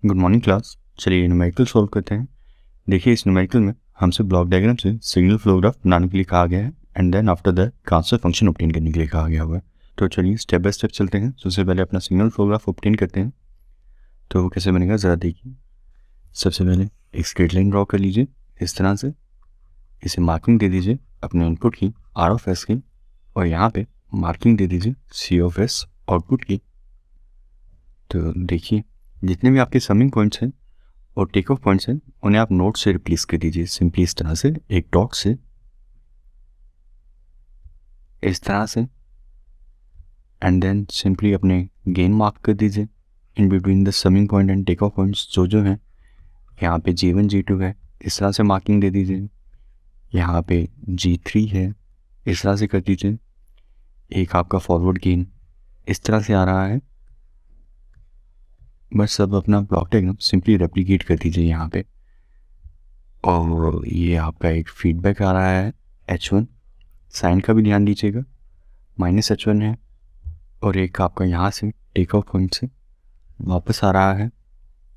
Good morning class. चलिए numerical solve करते हैं। देखिए इस न्यूमेरिकल में हमसे ब्लॉक डायग्राम से सिग्नल फ्लो ग्राफ बनाने के लिए कहा गया है and then after that transfer function obtain करने के लिए कहा गया हुआ है। तो चलिए स्टेप बाय स्टेप चलते हैं। सबसे पहले अपना सिग्नल फ्लो ग्राफ ऑब्टेन करते हैं। तो वो कैसे बनेगा ज़रा देखिए। सबसे पहले एक स्ट्रेट लाइन ड्रॉ कर लीजिए इस तरह से। इसे मार्किंग दे दीजिए अपने इनपुट की आर ऑफ एस की, और यहाँ पे मार्किंग दे दीजिए सी ऑफ एस आउटपुट की। तो देखिए जितने भी आपके समिंग पॉइंट्स हैं और टेक ऑफ पॉइंट्स हैं उन्हें आप नोट से रिप्लेस कर दीजिए सिंपली इस तरह से, एक डॉट से इस तरह से, एंड देन सिंपली अपने गेन मार्क कर दीजिए in between the summing point and take off points जो हैं। यहाँ पे G1 G2 है इस तरह से मार्किंग दे दीजिए। यहाँ पे G3 है इस तरह से कर दीजिए। एक आपका फॉरवर्ड गेन इस तरह से आ रहा है। बस सब अपना ब्लॉक डायग्राम सिंपली रेप्लिकेट कर दीजिए यहाँ पे। और ये आपका एक फीडबैक आ रहा है H1, साइन का भी ध्यान दीजिएगा, -H1 है। और एक आपका यहाँ से टेक ऑफ पॉइंट से वापस आ रहा है,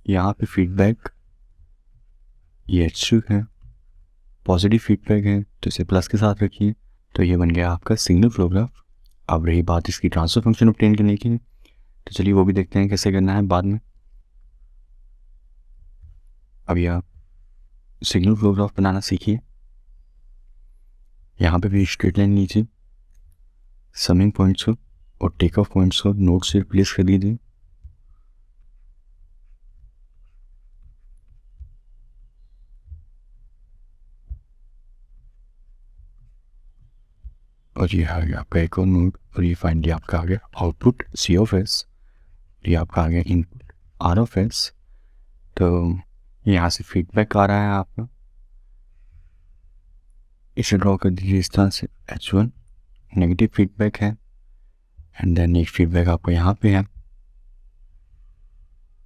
यहाँ पे फीडबैक ये H2 है, पॉजिटिव फीडबैक है तो इसे प्लस के साथ रखिए। तो ये बन गया आपका सिग्नल फ्लो ग्राफ। अब रही बात इसकी ट्रांसफर फंक्शन ऑब्टेन करने की, तो चलिए वो भी देखते हैं कैसे करना है बाद में। अभी आप सिग्नल फ्लो ग्राफ बनाना सीखिए। यहाँ पे भी स्ट्रेट लाइन लीजिए, समिंग पॉइंट्स को और टेक ऑफ पॉइंट्स को नोट से रिप्लेस कर दीजिए। और ये आ गया आपका एक और नोट, और ये फाइनली आपका आ गया आउटपुट सी ऑफ एस, ये आपका आ गया इनपुट आर ऑफ एस। तो यहाँ से फीडबैक आ रहा है आपका, इसे ड्रॉ कर दीजिए इस तरह से। H1 नेगेटिव फीडबैक है एंड देन एक फीडबैक आपका यहाँ पे है,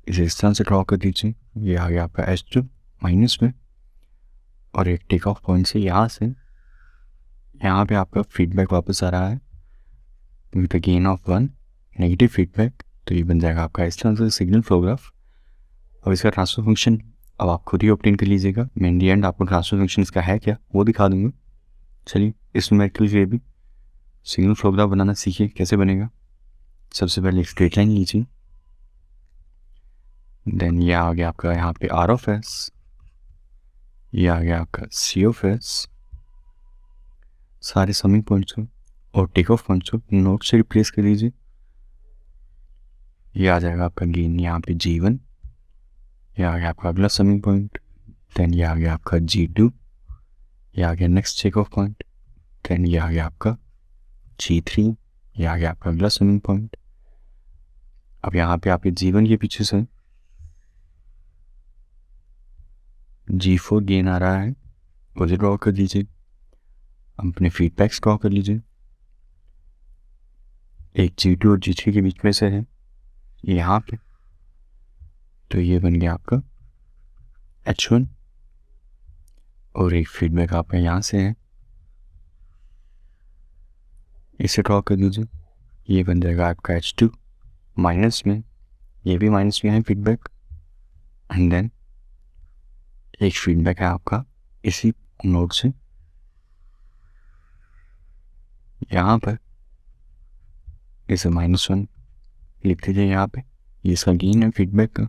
इसे इस तरह से ड्रॉ कर दीजिए। ये आ गया आपका H2 माइनस में, और एक टेक ऑफ पॉइंट से यहाँ से यहाँ पे आपका फीडबैक वापस आ रहा है with a gain of 1 negative feedback. तो ये बन जाएगा आपका इस तरह से सिग्नल फ्लो ग्राफ। और इसका ट्रांसफर फंक्शन अब आप खुद ही ऑब्टेन कर लीजिएगा। मैं इन दी एंड आपको ट्रांसफर फंक्शन इसका है क्या वो दिखा दूंगा। चलिए इस न्यूमेरिकल के लिए भी सिग्नल फ्लो ग्राफ बनाना सीखिए कैसे बनेगा। सबसे पहले एक स्ट्रेट लाइन लीजिए, देन ये आ गया आपका यहाँ पे आर ऑफ एस, ये आ गया आपका सी ऑफ एस, सारे समिंग पॉइंट्स को और टेक ऑफ पॉइंट्स को नोट से रिप्लेस कर दीजिए। ये आ जाएगा आपका गेन यहाँ पे G1, ये आ गया आपका अगला समिंग पॉइंट, देन ये आ गया आपका G2, ये आ गया next take off point, then ये आ गया आपका G3, ये आ गया आपका अगला समिंग पॉइंट। अब यहाँ पे आपके G1 के पीछे से G4 गेन आ रहा है, उसे ड्रॉ कर दीजिए। अपने फीडबैक्स ड्रॉ कर लीजिए, एक G2 और G3 के बीच में से है यहाँ पे। तो ये बन गया आपका H1, और एक फीडबैक आपका यहाँ से है, इसे ड्रॉ कर दीजिए। ये बन जाएगा आपका H2 माइनस में, ये भी माइनस में है फीडबैक, एंड देन एक फीडबैक है आपका इसी नोड से यहाँ पर, इसे -1 लिख दीजिए यहाँ पे। ये इसका गेन है फीडबैक का।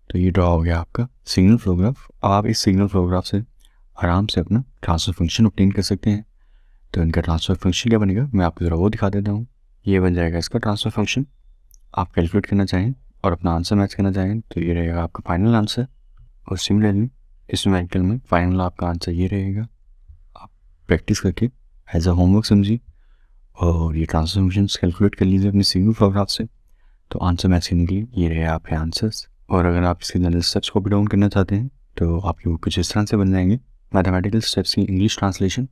तो ये ड्रॉ हो गया आपका सिग्नल फ्लो ग्राफ। अब आप इस सिग्नल फ्लो ग्राफ से आराम से अपना ट्रांसफर फंक्शन ऑब्टेन कर सकते हैं। तो इनका ट्रांसफर फंक्शन क्या बनेगा मैं आपको ज़रा वो दिखा देता हूँ। ये बन जाएगा इसका ट्रांसफर फंक्शन। आप कैलकुलेट करना चाहें और अपना आंसर मैच करना चाहें तो ये रहेगा आपका फाइनल आंसर। और सिमिलरली इस न्यूमेरिकल में फाइनल आपका आंसर ये रहेगा। आप प्रैक्टिस करके एज अ होमवर्क समझिए और ये ट्रांसफर फंक्शंस कैलकुलेट कर लीजिए अपने सिग्नल फ्लो ग्राफ से। तो आंसर मैच करने के लिए ये रहे आपके आंसर्स। और अगर आप इसके जनरल स्टेप्स कॉपी डाउन करना चाहते हैं तो आपकी वो कुछ इस तरह से बन जाएंगे। मैथमेटिकल स्टेप्स की इंग्लिश ट्रांसलेशन,